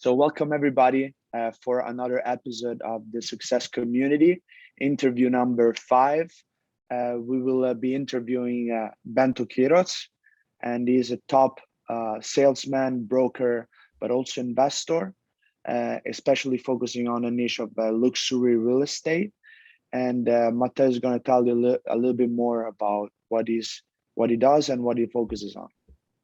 So welcome everybody for another episode of the Success Community, interview number 5. We will be interviewing Bento Queiroz, and he's a top salesman, broker, but also investor, especially focusing on a niche of luxury real estate. And Matteo is going to tell you a little bit more about what he does and what he focuses on.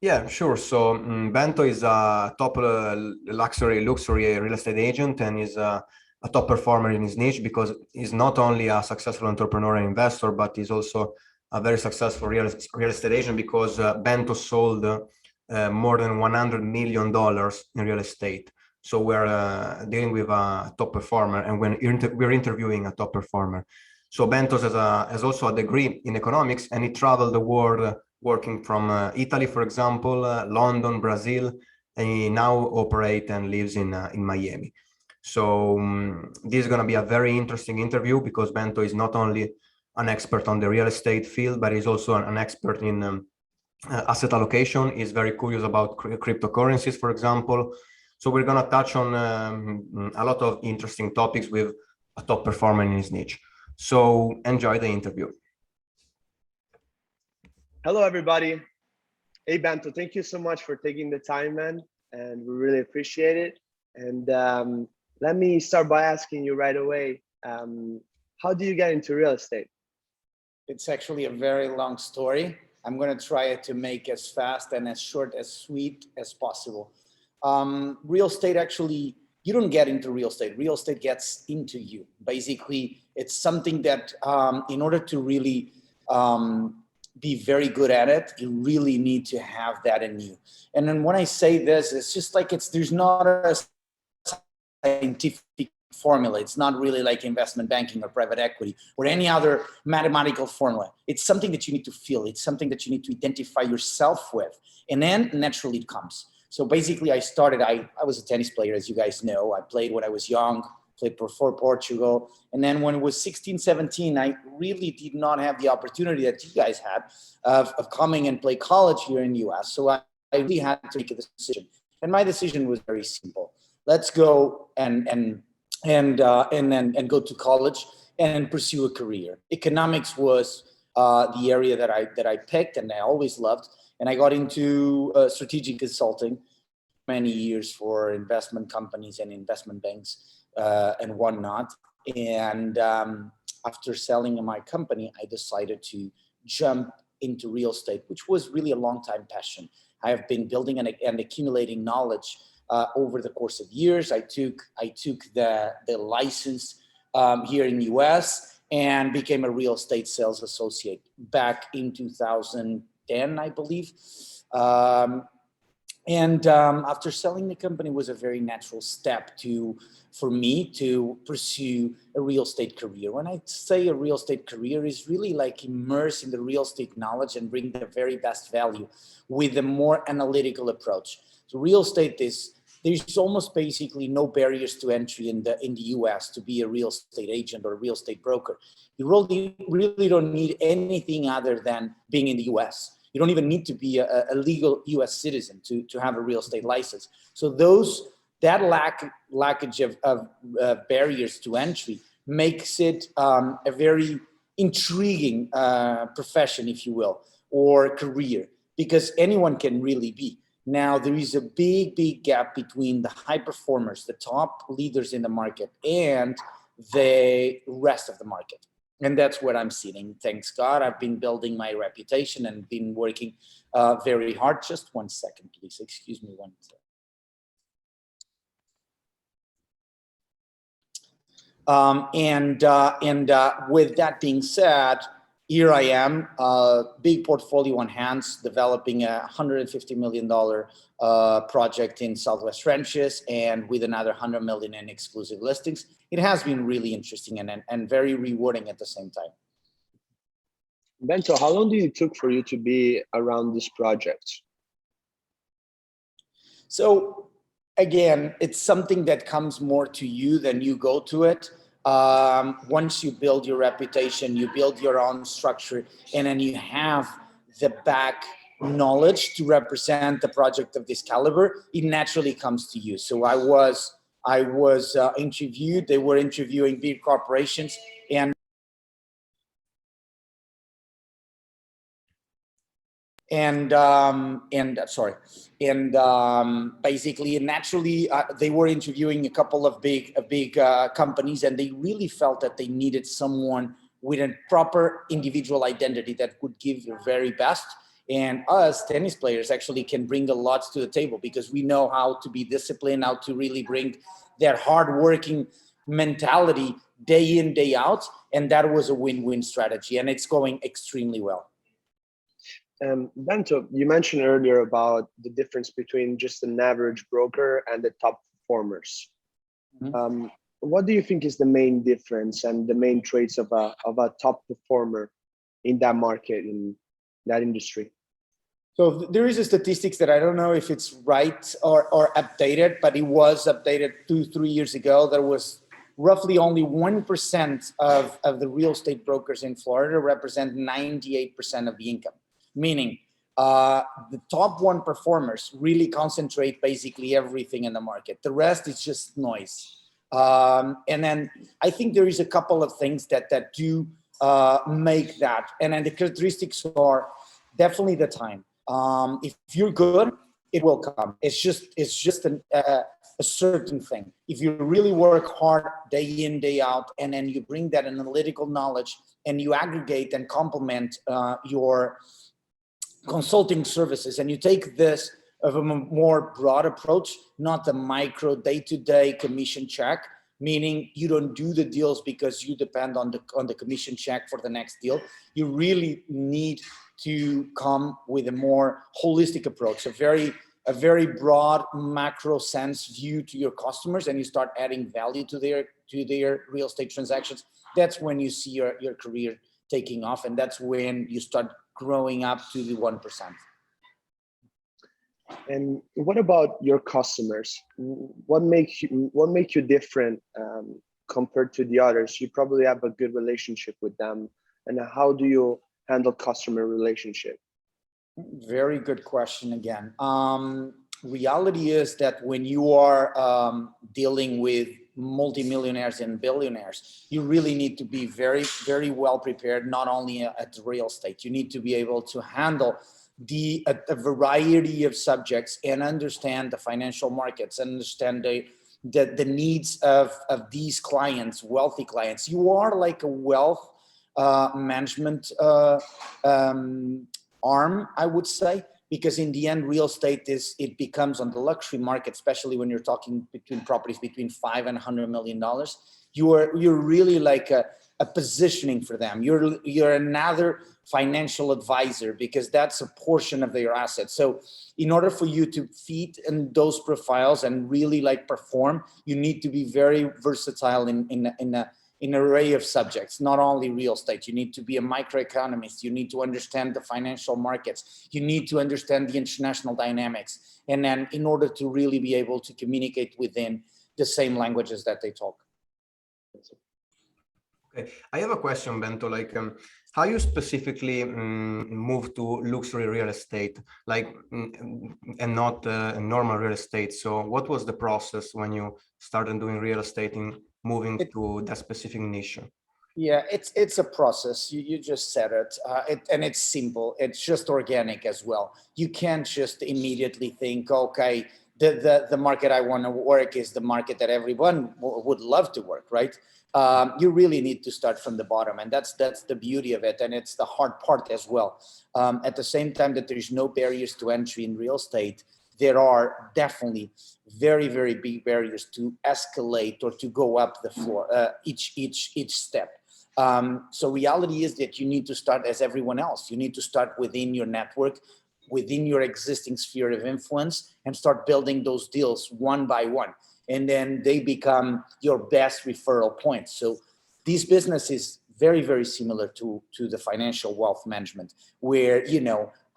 Yeah, sure. So Bento is a top luxury real estate agent, and is a top performer in his niche because he's not only a successful entrepreneur and investor, but he's also a very successful real estate agent because Bento sold more than $100 million in real estate. So we're dealing with a top performer, and we're interviewing a top performer. So Bento has also a degree in economics, and he traveled the world working from Italy, for example, London, Brazil, and he now operates and lives in Miami. So this is going to be a very interesting interview because Bento is not only an expert on the real estate field, but he's also an expert in asset allocation. He's very curious about cryptocurrencies, for example. So we're going to touch on a lot of interesting topics with a top performer in his niche. So enjoy the interview. Hello, everybody. Hey, Bento, thank you so much for taking the time, man. And we really appreciate it. And let me start by asking you right away, how do you get into real estate? It's actually a very long story. I'm going to try to make as fast and as short, as sweet as possible. Real estate, actually, you don't get into real estate. Real estate gets into you. Basically, it's something that in order to really be very good at it, you really need to have that in you. And then when I say this, it's just like there's not a scientific formula. It's not really like investment banking or private equity or any other mathematical formula. It's something that you need to feel. It's something that you need to identify yourself with. And then naturally it comes. So basically I was a tennis player, as you guys know. I played when I was young, played for Portugal. And then when it was 16, 17, I really did not have the opportunity that you guys had of coming and play college here in the US. So I really had to make a decision. And my decision was very simple. Let's go and go to college and pursue a career. Economics was the area that I picked and I always loved. And I got into strategic consulting many years for investment companies and investment banks and whatnot. And after selling my company, I decided to jump into real estate, which was really a long time passion. I have been building and accumulating knowledge over the course of years. I took the license here in the US and became a real estate sales associate back in 2010, I believe. After selling the company was a very natural step for me to pursue a real estate career. When I say a real estate career, is really like immerse in the real estate knowledge and bring the very best value with a more analytical approach. So real estate there's almost basically no barriers to entry in the US to be a real estate agent or a real estate broker. You really don't need anything other than being in the US. You don't even need to be a legal US citizen to have a real estate license. So that lackage of barriers to entry makes it a very intriguing profession, if you will, or career, because anyone can really be. Now, there is a big gap between the high performers, the top leaders in the market, and the rest of the market. And that's what I'm seeing. Thanks God, I've been building my reputation and been working very hard. Just 1 second, please. Excuse me 1 second. With that being said, here I am, big portfolio on hands, developing a $150 million project in Southwest Ranches, and with another 100 million in exclusive listings. It has been really interesting and very rewarding at the same time. Bento, how long did it took for you to be around this project? So again, it's something that comes more to you than you go to it. Once you build your reputation, you build your own structure, and then you have the knowledge to represent the project of this caliber, it naturally comes to you. So I was interviewed. They were interviewing big corporations, and basically naturally they were interviewing a couple of big companies, and they really felt that they needed someone with a proper individual identity that would give their very best. And us tennis players actually can bring a lot to the table, because we know how to be disciplined, how to really bring that hardworking mentality day in, day out. And that was a win-win strategy, and it's going extremely well. Bento, you mentioned earlier about the difference between just an average broker and the top performers. Mm-hmm. What do you think is the main difference and the main traits of a top performer in that market, in that industry? So there is a statistics that I don't know if it's right or updated, but it was updated 2-3 years ago. There was roughly only 1% of the real estate brokers in Florida represent 98% of the income. Meaning the top 1 performers really concentrate basically everything in the market. The rest is just noise. And then I think there is a couple of things that do make that. And then the characteristics are definitely the time. If you're good, it will come. It's just a certain thing. If you really work hard day in, day out, and then you bring that analytical knowledge and you aggregate and complement your consulting services, and you take this of a more broad approach, not the micro day-to-day commission check, meaning you don't do the deals because you depend on the commission check for the next deal. You really need to come with a more holistic approach, a very broad macro sense view to your customers, and you start adding value to their real estate transactions. That's when you see your career taking off, and that's when you start growing up to the 1%. And what about your customers? What makes you different compared to the others? You probably have a good relationship with them. And how do you handle customer relationship? Very good question again. Reality is that when you are dealing with multimillionaires and billionaires, you really need to be very, very well prepared, not only at real estate. You need to be able to handle a variety of subjects and understand the financial markets, understand the needs of these clients, wealthy clients. You are like a wealth management arm, I would say, because in the end, real estate it becomes on the luxury market, especially when you're talking between properties between $5 and $100 million. You're really like a positioning for them. You're another financial advisor, because that's a portion of their assets. So in order for you to fit in those profiles and really like perform, you need to be very versatile in an array of subjects, not only real estate. You need to be a microeconomist. You need to understand the financial markets. You need to understand the international dynamics. And then in order to really be able to communicate within the same languages that they talk. Okay, I have a question, Bento, like how you specifically move to luxury real estate, like, and not normal real estate. So what was the process when you started doing real estate in moving to that specific niche? Yeah, it's a process. You just said it, and it's simple. It's just organic as well. You can't just immediately think, okay, the market I want to work is the market that everyone would love to work, right? You really need to start from the bottom, and that's the beauty of it, and it's the hard part as well. At the same time that there's no barriers to entry in real estate, there are definitely very, very big barriers to escalate or to go up the floor, each step. So reality is that you need to start as everyone else. You need to start within your network, within your existing sphere of influence, and start building those deals one by one. And then they become your best referral points. So this business is very, very similar to the financial wealth management, where,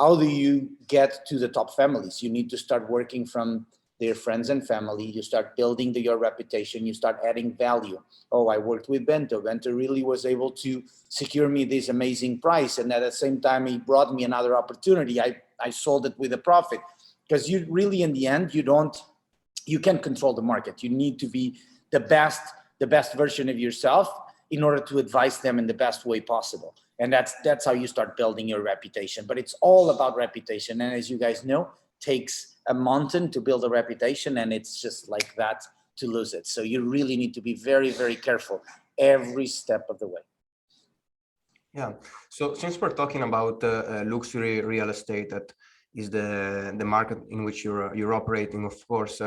how do you get to the top families? You need to start working from their friends and family. You start building your reputation. You start adding value. Oh, I worked with Bento. Bento really was able to secure me this amazing price. And at the same time, he brought me another opportunity. I I sold it with a profit. Because you really, in the end, you can't control the market. You need to be the best version of yourself in order to advise them in the best way possible. And that's how you start building your reputation. But it's all about reputation. And as you guys know, takes a mountain to build a reputation, and it's just like that to lose it. So you really need to be very, very careful every step of the way. Yeah. So since we're talking about luxury real estate, that is the market in which you're operating, of course.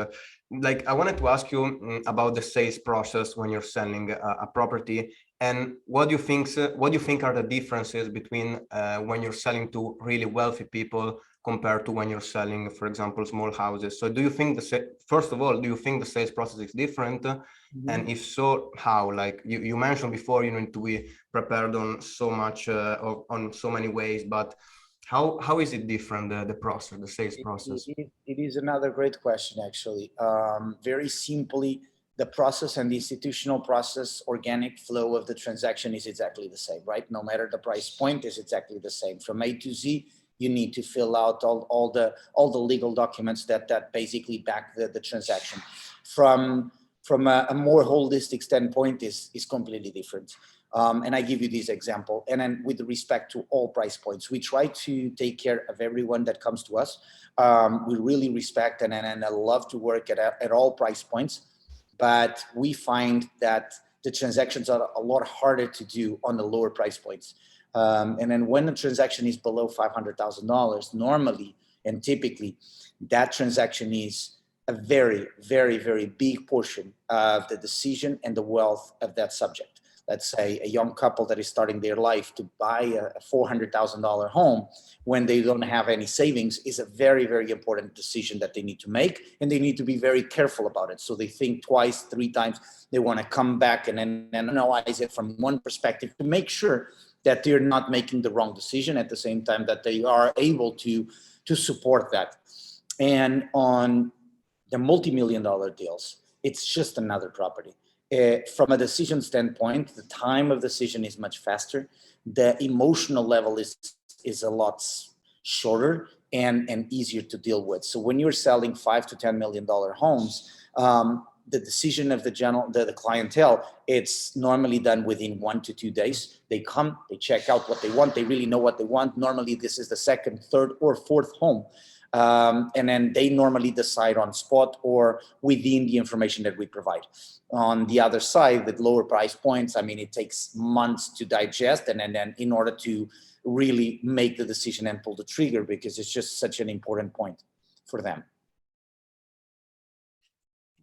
Like I wanted to ask you about the sales process when you're selling a property, and what do you think are the differences between when you're selling to really wealthy people compared to when you're selling, for example, small houses? So do you think first of all, do you think the sales process is different? Mm-hmm. And if so, how? Like you mentioned before, you need to be prepared on so much, on so many ways, but how is it different, the process, the sales process? It is another great question, actually. Very simply, the process and the institutional process, organic flow of the transaction is exactly the same, right? No matter the price point, is exactly the same. From A to Z, you need to fill out all the legal documents that basically back the transaction. From a more holistic standpoint, is completely different. And I give you this example. And then with respect to all price points, we try to take care of everyone that comes to us. We really respect and I love to work at all price points, but we find that the transactions are a lot harder to do on the lower price points. And then when the transaction is below $500,000, normally and typically, that transaction is a very, very, very big portion of the decision and the wealth of that subject. Let's say a young couple that is starting their life to buy a $400,000 home when they don't have any savings is a very, very important decision that they need to make, and they need to be very careful about it. So they think twice, 3 times. They want to come back and analyze it from one perspective to make sure that they're not making the wrong decision at the same time that they are able to support that. And on the multi-million-dollar deals, it's just another property. From a decision standpoint, the time of decision is much faster. The emotional level is a lot shorter and easier to deal with. So when you're selling $5 to $10 million homes, the decision of the clientele, it's normally done within 1 to 2 days. They come, they check out what they want. They really know what they want. Normally, this is the 2nd, 3rd, or 4th home. And then they normally decide on spot or within the information that we provide. On the other side, with lower price points, I mean, it takes months to digest and then in order to really make the decision and pull the trigger, because it's just such an important point for them.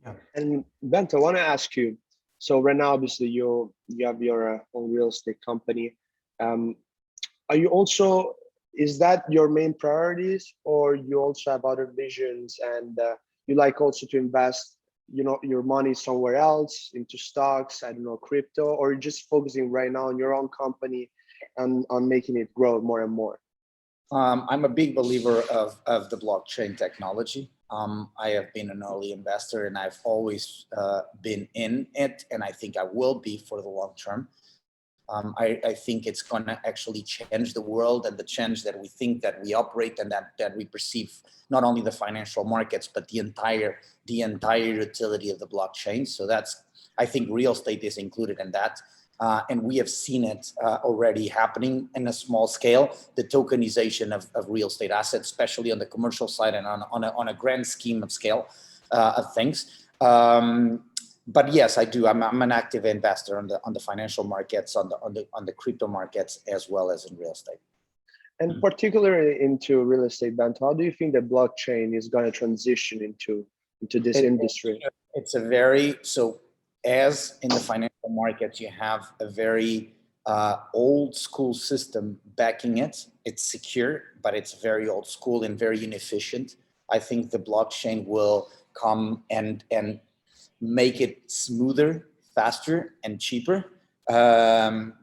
Yeah. And Bento, I want to ask you, so right now, obviously you have your own real estate company. Are you also, is that your main priorities, or you also have other visions and you like also to invest, you know, your money somewhere else into stocks, I don't know, crypto, or you're just focusing right now on your own company and on making it grow more and more? I'm a big believer of the blockchain technology. I have been an early investor and I've always been in it, and I think I will be for the long term. I think it's going to actually change the world and the change that we think that we operate and that we perceive, not only the financial markets, but the entire utility of the blockchain. So I think real estate is included in that. And we have seen it already happening in a small scale, the tokenization of real estate assets, especially on the commercial side and on a grand scheme of scale of things. But yes, I do. I'm an active investor on the financial markets, on the crypto markets, as well as in real estate. And particularly into real estate, Bento, how do you think that blockchain is going to transition into this industry? It's as in the financial markets, you have a very old school system backing it. It's secure, but it's very old school and very inefficient. I think the blockchain will come and make it smoother, faster, and cheaper,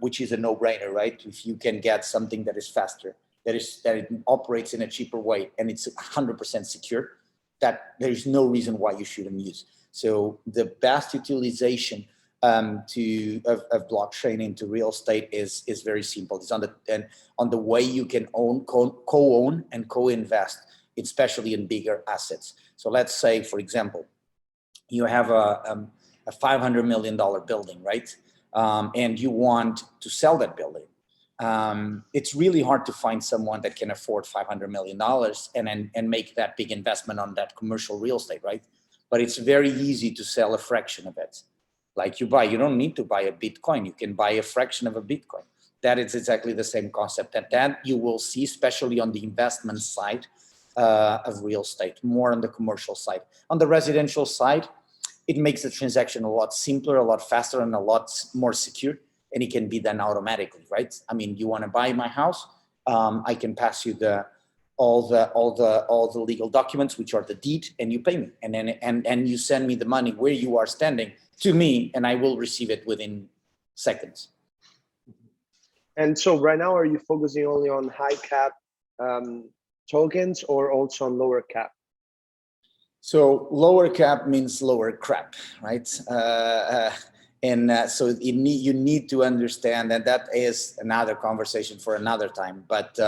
which is a no-brainer, right? If you can get something that is faster, that it operates in a cheaper way, and it's 100% secure, that there's no reason why you shouldn't use. So the best utilization of blockchain into real estate is very simple. It's on the way you can own, co-own and co-invest, especially in bigger assets. So let's say, for example, you have a $500 million building, right? And you want to sell that building. It's really hard to find someone that can afford $500 million and make that big investment on that commercial real estate, right? But it's very easy to sell a fraction of it. Like you don't need to buy a Bitcoin. You can buy a fraction of a Bitcoin. That is exactly the same concept. And that you will see, especially on the investment side of real estate, more on the commercial side. On the residential side, it makes the transaction a lot simpler, a lot faster, and a lot more secure. And it can be done automatically, right? I mean, you want to buy my house? I can pass you all the legal documents, which are the deed, and you pay me, and then you send me the money where you are standing to me, and I will receive it within seconds. And so right now, are you focusing only on high cap tokens or also on lower cap? So lower cap means lower crap, right? So you need to understand, and that is another conversation for another time. But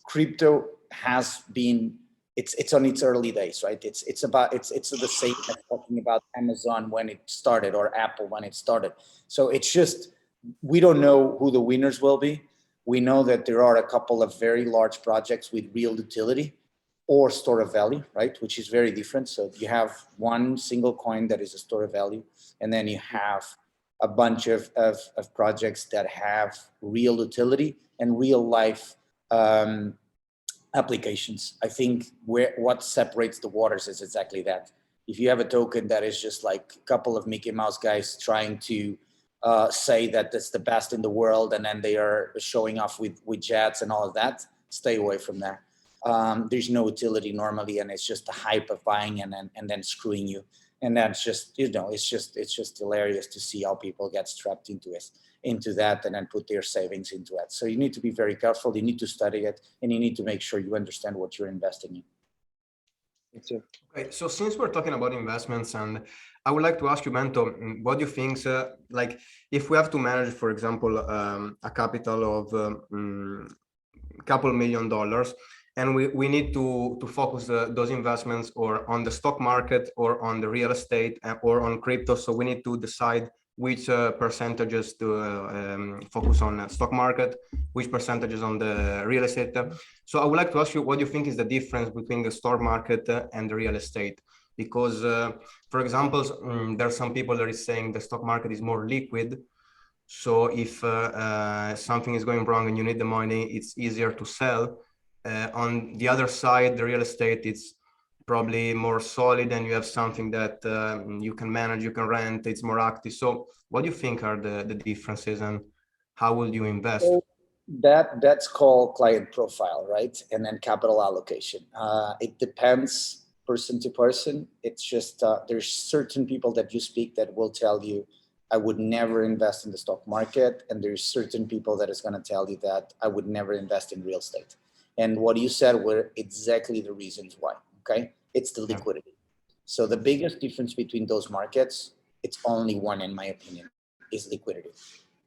crypto has been, it's on its early days, right? It's the same as talking about Amazon when it started or Apple when it started. So it's just, we don't know who the winners will be. We know that there are a couple of very large projects with real utility or store of value, right? Which is very different. So you have one single coin that is a store of value, and then you have a bunch of projects that have real utility and real life applications. I think what separates the waters is exactly that. If you have a token that is just like a couple of Mickey Mouse guys trying to say that that's the best in the world, and then they are showing off with jets and all of that, stay away from that. There's no utility normally, and it's just the hype of buying and then screwing you. And that's just, it's just hilarious to see how people get strapped into that and then put their savings into it. So you need to be very careful. You need to study it, and you need to make sure you understand what you're investing in. Okay, so since we're talking about investments, and I would like to ask you, Bento, what do you think, like if we have to manage, for example, a capital of couple $1 million, and we need to focus those investments or on the stock market or on the real estate or on crypto. So we need to decide which percentages to focus on stock market, which percentages on the real estate. So I would like to ask you, what do you think is the difference between the stock market and the real estate? Because, for example, there are some people that is saying the stock market is more liquid. So if something is going wrong and you need the money, it's easier to sell. On the other side, the real estate, it's probably more solid, and you have something that you can manage, you can rent, it's more active. So what do you think are the differences, and how will you invest? So that's called client profile, right? And then capital allocation. It depends person to person. It's just there's certain people that you speak that will tell you, I would never invest in the stock market. And there's certain people that is going to tell you that I would never invest in real estate. And what you said were exactly the reasons why, okay? It's the liquidity. So the biggest difference between those markets, it's only one, in my opinion, is liquidity.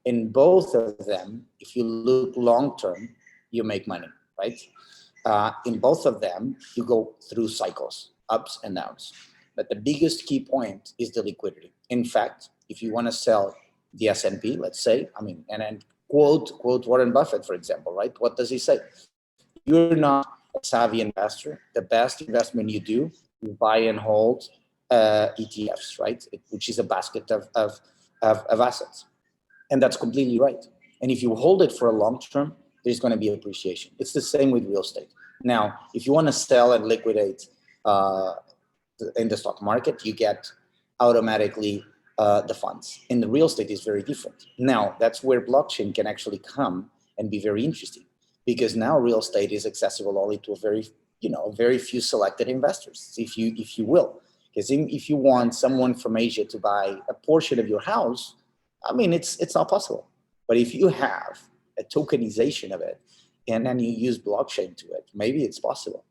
In both of them, if you look long-term, you make money, right? In both of them, you go through cycles, ups and downs. But the biggest key point is the liquidity. In fact, if you want to sell the S&P, let's say, and then quote Warren Buffett, for example, right? What does he say? You're not a savvy investor. The best investment you do, you buy and hold ETFs, right? Which is a basket of assets. And that's completely right. And if you hold it for a long term, there's going to be appreciation. It's the same with real estate. Now, if you want to sell and liquidate in the stock market, you get automatically the funds. In the real estate is very different. Now, that's where blockchain can actually come and be very interesting, because now real estate is accessible only to a very few selected investors, if you will. Because if you want someone from Asia to buy a portion of your house, it's not possible. But if you have a tokenization of it, and then you use blockchain to it, maybe it's possible.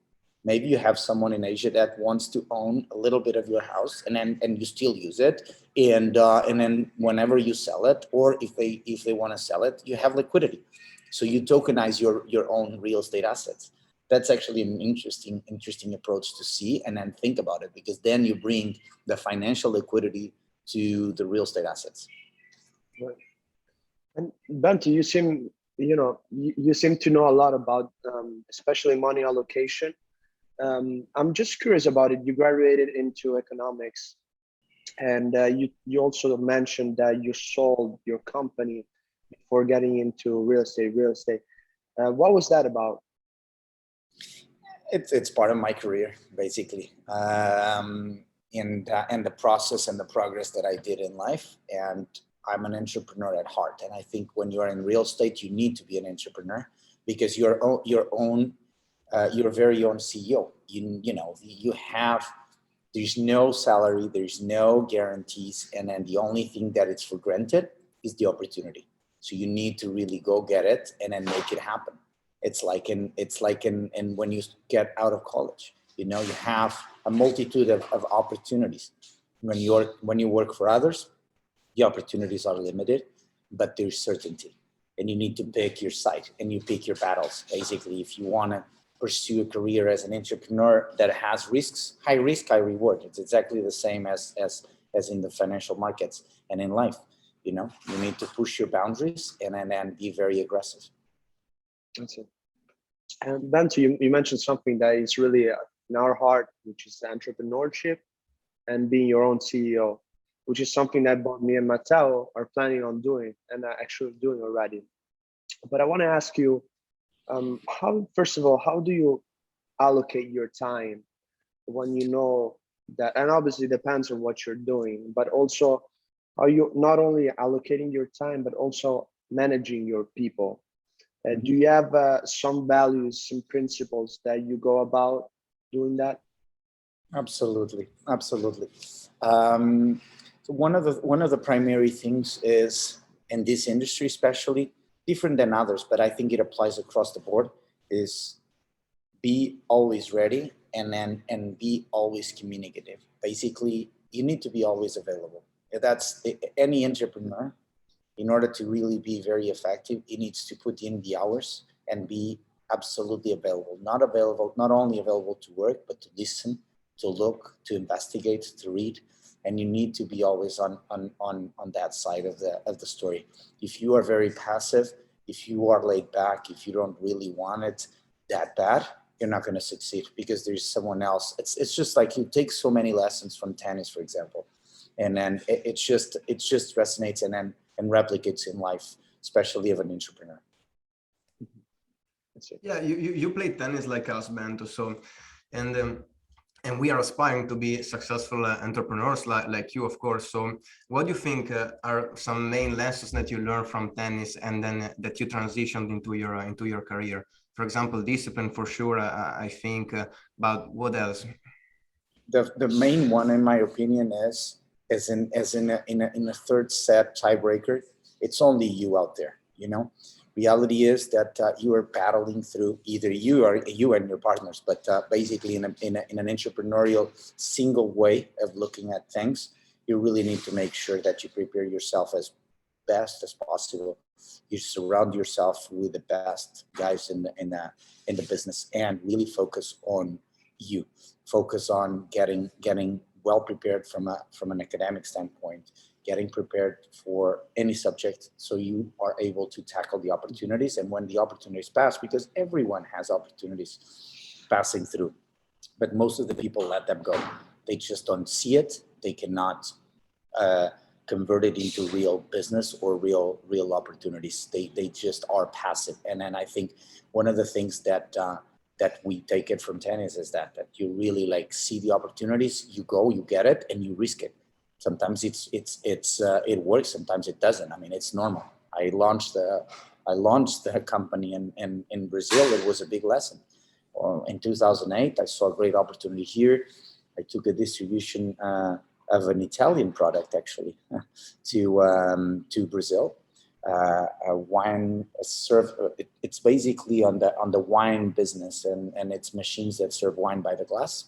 Maybe you have someone in Asia that wants to own a little bit of your house, and you still use it, and then whenever you sell it, or if they want to sell it, you have liquidity, so you tokenize your own real estate assets. That's actually an interesting approach to see and then think about it, because then you bring the financial liquidity to the real estate assets. Right. And Bento, you seem to know a lot about especially money allocation. I'm just curious about it. You graduated into economics, and you also mentioned that you sold your company before getting into real estate. What was that about? It's part of my career, basically, and the process and the progress that I did in life. And I'm an entrepreneur at heart, and I think when you are in real estate, you need to be an entrepreneur, because you're your very own CEO. There's no salary, there's no guarantees, and then the only thing that is for granted is the opportunity. So you need to really go get it and then make it happen. It's like in when you get out of college, you have a multitude of opportunities. When you work for others, the opportunities are limited, but there's certainty, and you need to pick your side and you pick your battles. Basically, if you want to pursue a career as an entrepreneur that has risks, high risk, high reward. It's exactly the same as in the financial markets and in life. You need to push your boundaries and then be very aggressive. That's it. And Bento, you mentioned something that is really in our heart, which is entrepreneurship and being your own CEO, which is something that both me and Matteo are planning on doing and are actually doing already. But I want to ask you, first of all, how do you allocate your time when you know that, and obviously it depends on what you're doing, but also are you not only allocating your time, but also managing your people? Do you have some values, some principles that you go about doing that? Absolutely. So one of the primary things is, in this industry especially, different than others, but I think it applies across the board, is be always ready and be always communicative. Basically, you need to be always available. That's any entrepreneur. In order to really be very effective, he needs to put in the hours and be absolutely available. Not only available to work, but to listen, to look, to investigate, to read. And you need to be always on that side of the story. If you are very passive, if you are laid back, if you don't really want it that bad, you're not going to succeed, because there's someone else. It's just like you take so many lessons from tennis, for example, and then it just resonates and replicates in life, especially of an entrepreneur. Yeah, you play tennis like us, Bento. So, and we are aspiring to be successful entrepreneurs like you, of course. So what do you think are some main lessons that you learned from tennis and then that you transitioned into your career? For example, discipline for sure, I think, but what else? The main one, in my opinion, is in a third set tiebreaker, it's only you out there. Reality is that you are battling through either you and your partners, but basically in an entrepreneurial single way of looking at things, you really need to make sure that you prepare yourself as best as possible. You surround yourself with the best guys in the business, and really focus on you. Focus on getting well prepared from an academic standpoint, getting prepared for any subject, so you are able to tackle the opportunities. And when the opportunities pass, because everyone has opportunities passing through, but most of the people let them go. They just don't see it. They cannot convert it into real business or real opportunities. They just are passive. And then I think one of the things that we take it from tennis is that you really see the opportunities, you go, you get it, and you risk it. Sometimes it works, sometimes it doesn't. I mean, it's normal. I launched the company in Brazil. It was a big lesson. In 2008, I saw a great opportunity here. I took a distribution of an Italian product actually to Brazil. wine serve. It's basically on the wine business, and it's machines that serve wine by the glass.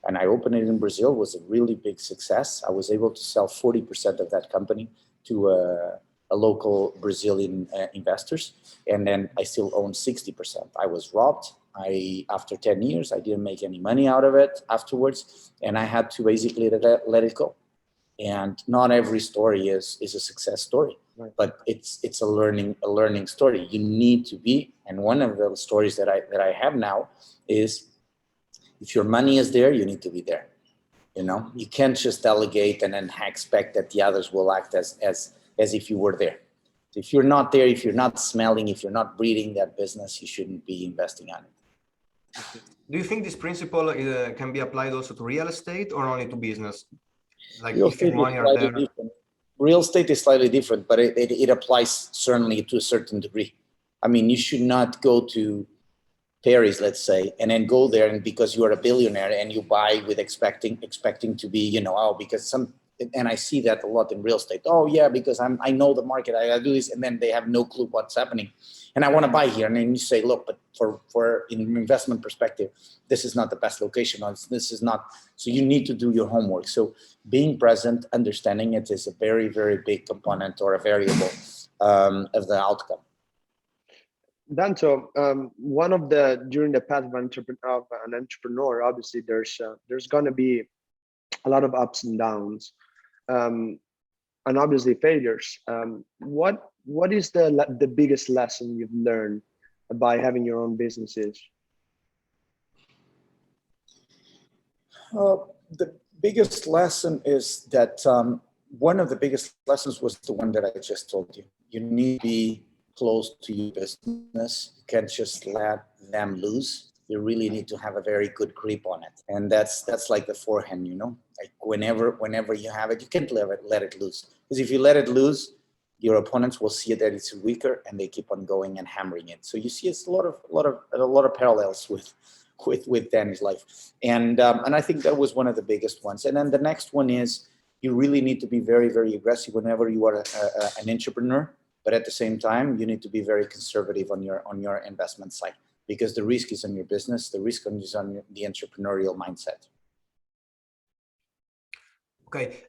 And I opened it in Brazil. It was a really big success. I was able to sell 40% of that company to a local Brazilian investors, and then I still own 60%. I was robbed. After 10 years, I didn't make any money out of it afterwards, and I had to basically let it go. And not every story is a success story, right, but it's a learning story. You need to be, and one of the stories that I have now is, if your money is there, you need to be there. You know, you can't just delegate and then expect that the others will act as if you were there. If you're not there, if you're not smelling, if you're not breathing that business, you shouldn't be investing on it. Do you think this principle can be applied also to real estate or only to business? Like real if you want, you're there. Different. Real estate is slightly different, but it applies certainly to a certain degree. I mean, you should not go to Paris, let's say, and then go there and because you are a billionaire and you buy with expecting to be, you know, oh, because and I see that a lot in real estate. Oh yeah, because I know the market, I do this, and then they have no clue what's happening, and I want to buy here, and then you say, look, but for in investment perspective, this is not the best location, or this is not. So you need to do your homework. So being present, understanding it is a very, very big component or a variable of the outcome. Bento, during the path of an entrepreneur, obviously there's going to be a lot of ups and downs, and obviously failures. What is the biggest lesson you've learned by having your own businesses? The biggest lesson is that one of the biggest lessons was the one that I just told you. You need to be close to your business. You can't just let them loose. You really need to have a very good grip on it. And that's like the forehand, you know, like whenever you have it, you can't let it loose. Because if you let it loose, your opponents will see that it's weaker and they keep on going and hammering it. So you see it's a lot of parallels with Danny's life. And I think that was one of the biggest ones. And then the next one is you really need to be very, very aggressive whenever you are an entrepreneur. But at the same time, you need to be very conservative on your investment side, because the risk is on your business, the risk is on the entrepreneurial mindset. Okay,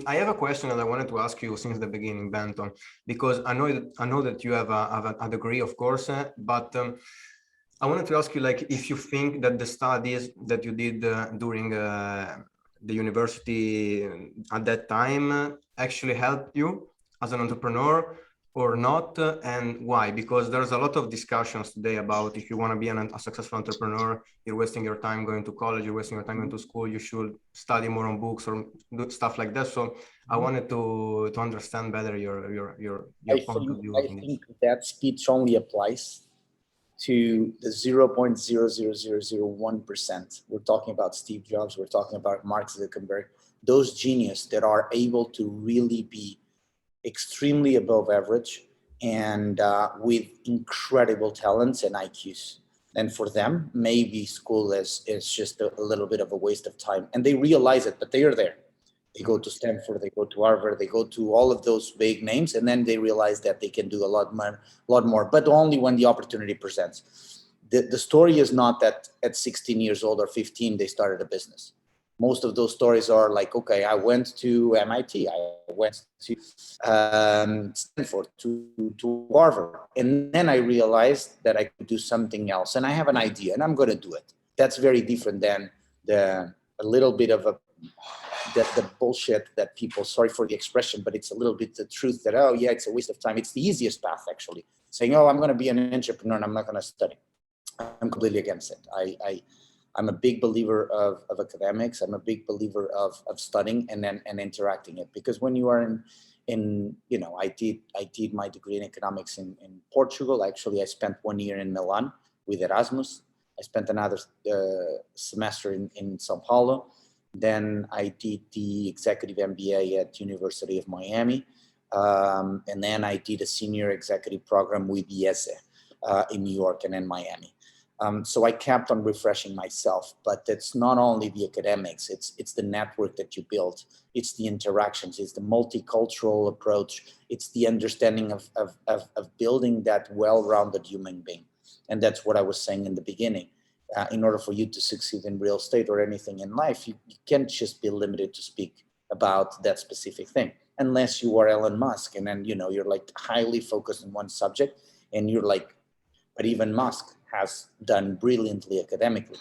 I have a question that I wanted to ask you since the beginning, Bento, because I know that you have a degree, of course, but I wanted to ask you, like, if you think that the studies that you did during the university at that time actually helped you as an entrepreneur, or not, and why? Because there's a lot of discussions today about if you want to be a successful entrepreneur, you're wasting your time going to college, you're wasting your time going to school, you should study more on books or do stuff like that. So I wanted to understand better your point of view. I think that speech only applies to the 0.00001%. We're talking about Steve Jobs, we're talking about Mark Zuckerberg, those geniuses that are able to really be extremely above average and with incredible talents and IQs. And for them, maybe school is just a little bit of a waste of time. And they realize it, but they are there. They go to Stanford, they go to Harvard, they go to all of those big names, and then they realize that they can do a lot more, but only when the opportunity presents. The story is not that at 16 years old or 15, they started a business. Most of those stories are like, okay, I went to MIT, I went to Stanford, to Harvard, and then I realized that I could do something else, and I have an idea, and I'm going to do it. That's very different than a little bit of the bullshit that people, sorry for the expression, but it's a little bit the truth that, oh yeah, it's a waste of time. It's the easiest path, actually. Saying, oh, I'm going to be an entrepreneur and I'm not going to study. I'm completely against it. I'm a big believer of academics. I'm a big believer of studying and interacting it, because when you are in you know, I did my degree in economics in Portugal. Actually, I spent 1 year in Milan with Erasmus. I spent another semester in Sao Paulo. Then I did the executive MBA at University of Miami. And then I did a senior executive program with IESE in New York and in Miami. So I kept on refreshing myself, but it's not only the academics, it's the network that you build, it's the interactions, it's the multicultural approach, it's the understanding of building that well-rounded human being. And that's what I was saying in the beginning. In order for you to succeed in real estate or anything in life, you can't just be limited to speak about that specific thing, unless you are Elon Musk, and then, you know, you're like highly focused on one subject, and you're like, but even Musk has done brilliantly academically.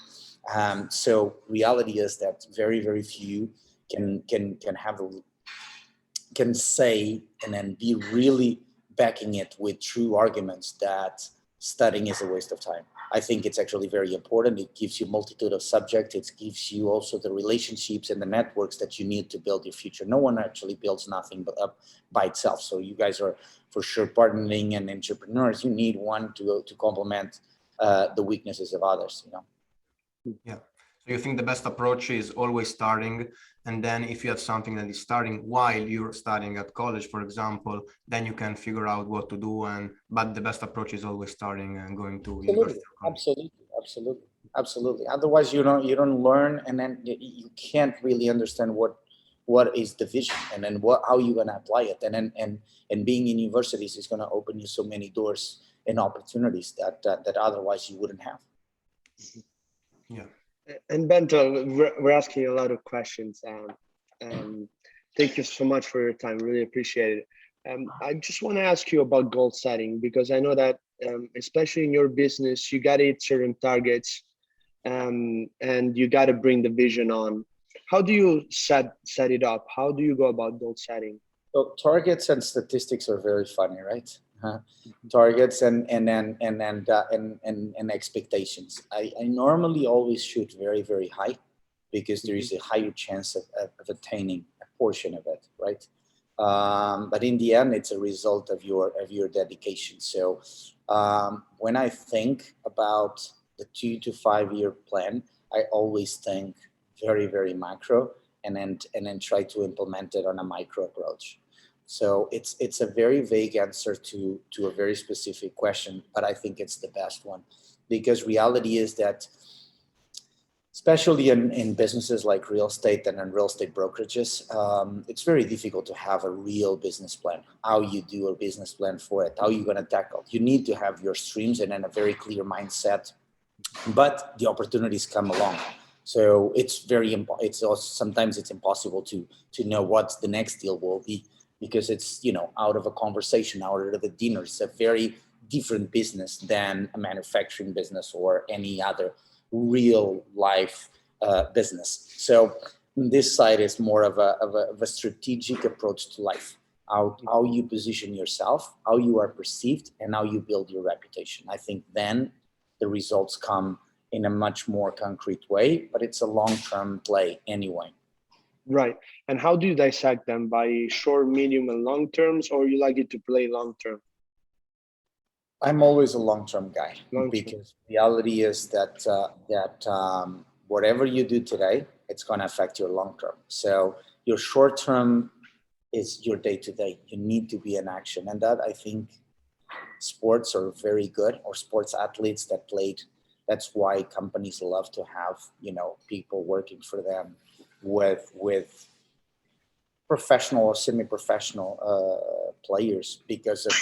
So reality is that very, very few can say and then be really backing it with true arguments that studying is a waste of time. I think it's actually very important. It gives you a multitude of subjects. It gives you also the relationships and the networks that you need to build your future. No one actually builds nothing but up by itself. So you guys are for sure partnering and entrepreneurs. You need one to complement the weaknesses of others, you know? Yeah. So you think the best approach is always starting, and then if you have something that is starting while you're studying at college, for example, then you can figure out what to do. But the best approach is always starting and going to university. Absolutely. Otherwise, you don't learn, and then you can't really understand what is the vision, and then how you're gonna apply it, and being in universities is gonna open you so many doors and opportunities that otherwise you wouldn't have. Yeah. And Bento, we're asking a lot of questions. Thank you so much for your time. Really appreciate it. I just want to ask you about goal setting, because I know that especially in your business, you got to hit certain targets, and you got to bring the vision on. How do you set it up? How do you go about goal setting? So targets and statistics are very funny, right? Targets and expectations. I normally always shoot very, very high, because there is a higher chance of attaining a portion of it, right? But in the end, it's a result of your dedication. So when I think about the 2 to 5 year plan, I always think very, very macro, and then try to implement it on a micro approach. So it's a very vague answer to a very specific question, but I think it's the best one, because reality is that, especially in businesses like real estate and in real estate brokerages, it's very difficult to have a real business plan. How you do a business plan for it, how you're going to tackle. You need to have your streams and then a very clear mindset, but the opportunities come along. So it's also, sometimes it's impossible to know what the next deal will be, because it's, you know, out of a conversation, out of a dinner. It's a very different business than a manufacturing business or any other real life business. So this side is more of a strategic approach to life. How you position yourself, how you are perceived, and how you build your reputation. I think then the results come in a much more concrete way, but it's a long-term play anyway. Right. And how do you dissect them? By short, medium, and long terms, or you like it to play long term? I'm always a long-term guy, because reality is that whatever you do today, it's going to affect your long-term. So your short-term is your day-to-day. You need to be in action, and that, I think, sports are very good, or sports athletes that played. That's why companies love to have, you know, people working for them with professional or semi-professional players, because of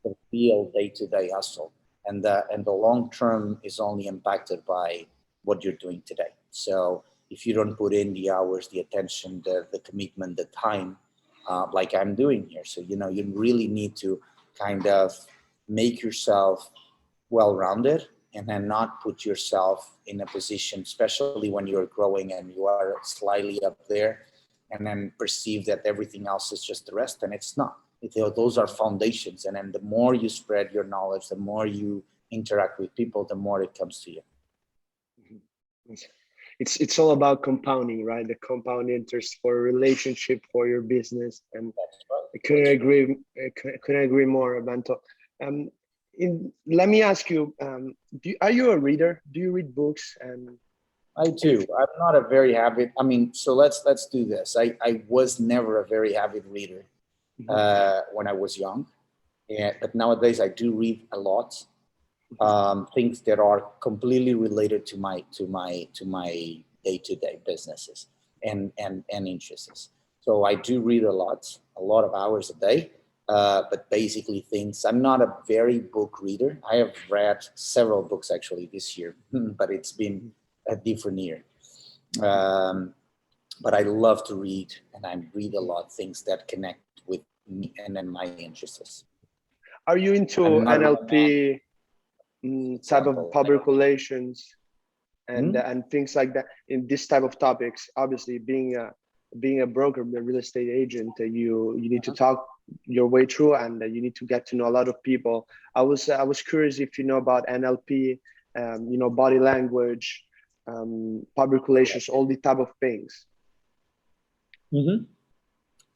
the real day-to-day hustle, and the long term is only impacted by what you're doing today. So if you don't put in the hours, the attention, the commitment, the time, like I'm doing here, so you know, you really need to kind of make yourself well-rounded, and then not put yourself in a position, especially when you're growing and you are slightly up there, and then perceive that everything else is just the rest, and it's not. Those are foundations, and then the more you spread your knowledge, the more you interact with people, the more it comes to you. It's all about compounding, right? The compound interest for a relationship, for your business, and I couldn't agree more, Bento. Let me ask you, are you a reader? Do you read books? And I do. I'm not a very avid. I mean, so let's do this. I was never a very avid reader when I was young, but nowadays I do read a lot. things that are completely related to my day-to-day businesses and interests. So I do read a lot of hours a day, but basically things. I'm not a very book reader. I have read several books actually this year, but it's been a different year. But I love to read, and I read a lot of things that connect with me and then my interests. Are you into NLP type of public relations and things like that in this type of topics? Obviously, being a broker, a real estate agent, you need to talk your way through, and you need to get to know a lot of people. I was curious if you know about NLP, body language, public relations, all these type of things.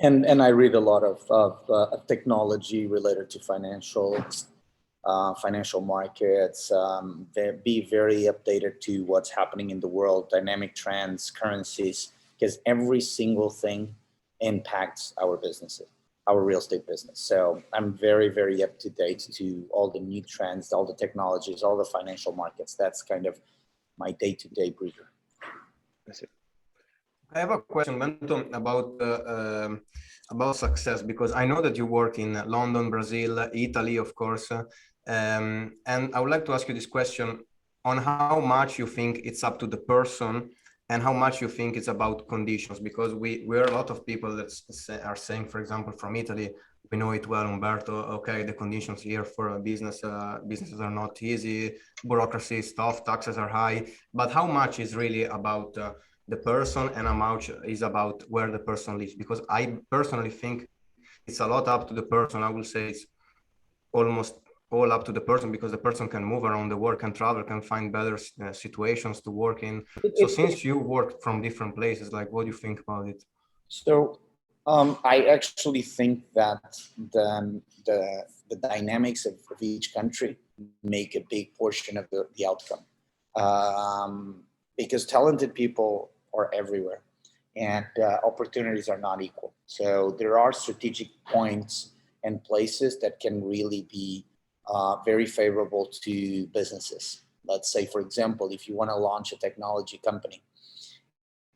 And I read a lot of technology related to financial markets. Be very updated to what's happening in the world, dynamic trends, currencies, because every single thing impacts our businesses, our real estate business. So I'm very, very up to date to all the new trends, all the technologies, all the financial markets. That's kind of my day-to-day breather. That's it. I have a question, Bento, about success, because I know that you work in London, Brazil, Italy, of course, and I would like to ask you this question on how much you think it's up to the person and how much you think it's about conditions, because we're a lot of people that are saying, for example, from Italy, we know it well, Umberto, okay, the conditions here for a business, businesses are not easy, bureaucracy is tough, taxes are high, but how much is really about the person and how much is about where the person lives? Because I personally think it's a lot up to the person. I will say it's almost all up to the person, because the person can move around the world, can travel, can find better situations to work in. So since you work from different places, like, what do you think about it? So I actually think that the dynamics of each country make a big portion of the outcome, because talented people are everywhere and opportunities are not equal. So there are strategic points and places that can really be very favorable to businesses. Let's say, for example, if you want to launch a technology company,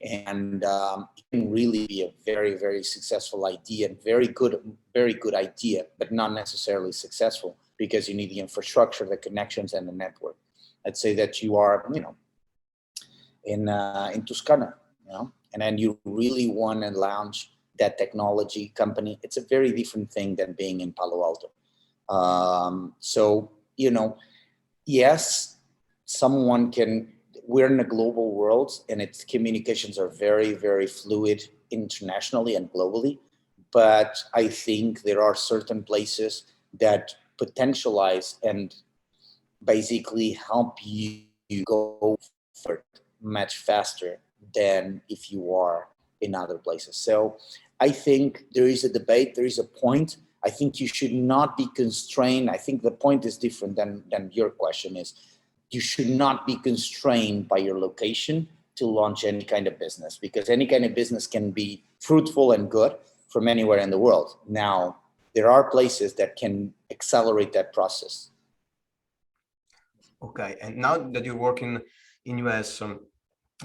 and it can really be a very, very successful idea, and very good idea, but not necessarily successful, because you need the infrastructure, the connections, and the network. Let's say that you are, in Tuscany, and then you really want to launch that technology company. It's a very different thing than being in Palo Alto. So, yes, we're in a global world, and its communications are very, very fluid internationally and globally. But I think there are certain places that potentialize and basically help you go forward much faster than if you are in other places. So I think there is a debate, there is a point. I think you should not be constrained. I think the point is different than your question is. You should not be constrained by your location to launch any kind of business, because any kind of business can be fruitful and good from anywhere in the world. Now, there are places that can accelerate that process. Okay, and now that you're working in US,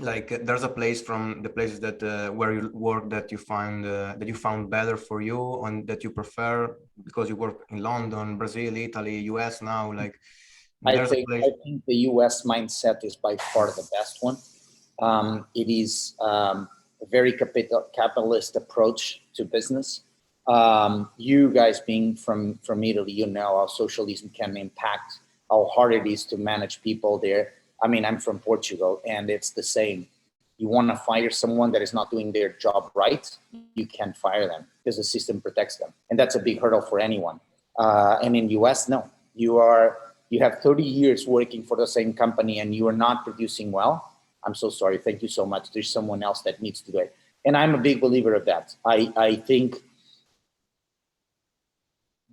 like there's a place from the places that where you work that you found better for you and that you prefer, because you work in London, Brazil, Italy, US now, like I think the US mindset is by far the best one. It is a very capitalist approach to business. You guys being from Italy, how socialism can impact, how hard it is to manage people there. I mean, I'm from Portugal, and it's the same. You want to fire someone that is not doing their job right, you can't fire them because the system protects them. And that's a big hurdle for anyone. And in the US, no. You have 30 years working for the same company and you are not producing well. I'm so sorry. Thank you so much. There's someone else that needs to do it. And I'm a big believer of that. I think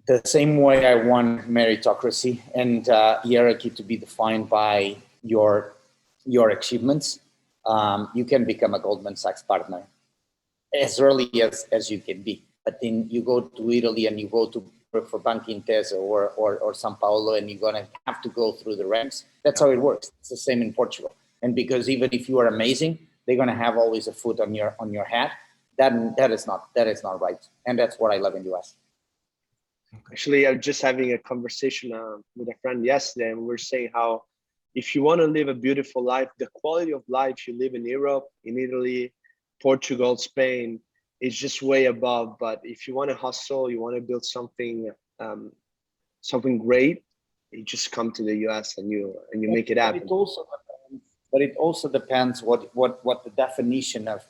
the same way I want meritocracy and hierarchy to be defined by your achievements, you can become a Goldman Sachs partner as early as you can be. But then you go to Italy and you go to work for Banco Intesa or São Paulo, and you're going to have to go through the ranks. That's how it works. It's the same in Portugal. And because even if you are amazing, they're going to have always a foot on your hat. That is not right. And that's what I love in the US. Actually, I'm just having a conversation with a friend yesterday, and we're saying how if you want to live a beautiful life, the quality of life you live in Europe, in Italy, Portugal, Spain, is just way above. But if you want to hustle, you want to build something great, you just come to the US and you make it happen. But it also depends what the definition of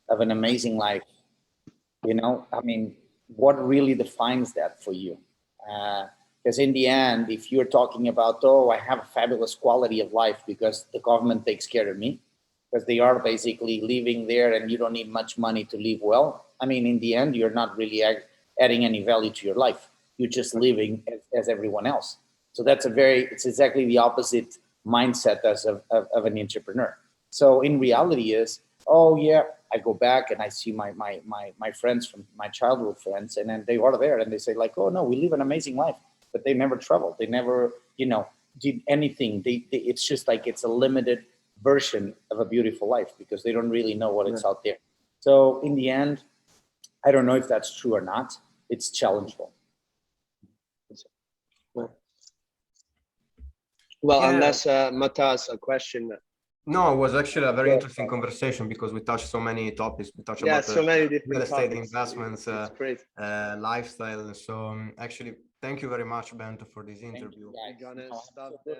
an amazing life. You know, I mean, what really defines that for you? Because in the end, if you're talking about, oh, I have a fabulous quality of life because the government takes care of me, because they are basically living there and you don't need much money to live well. I mean, in the end, you're not really adding any value to your life. You're just living as everyone else. So it's exactly the opposite mindset as of an entrepreneur. So in reality is, oh yeah, I go back and I see my friends from my childhood friends, and then they are there and they say like, oh no, we live an amazing life, but they never traveled. They never, did anything. It's just like, it's a limited version of a beautiful life because they don't really know what it's out there. So in the end, I don't know if that's true or not. It's challengeable. Well, unless Matas, a question. No, it was actually a very interesting conversation because we touched so many topics. We touched about so many different real estate topics. investments, Lifestyle. So actually, thank you very much, Bento, for this interview. We're gonna stop the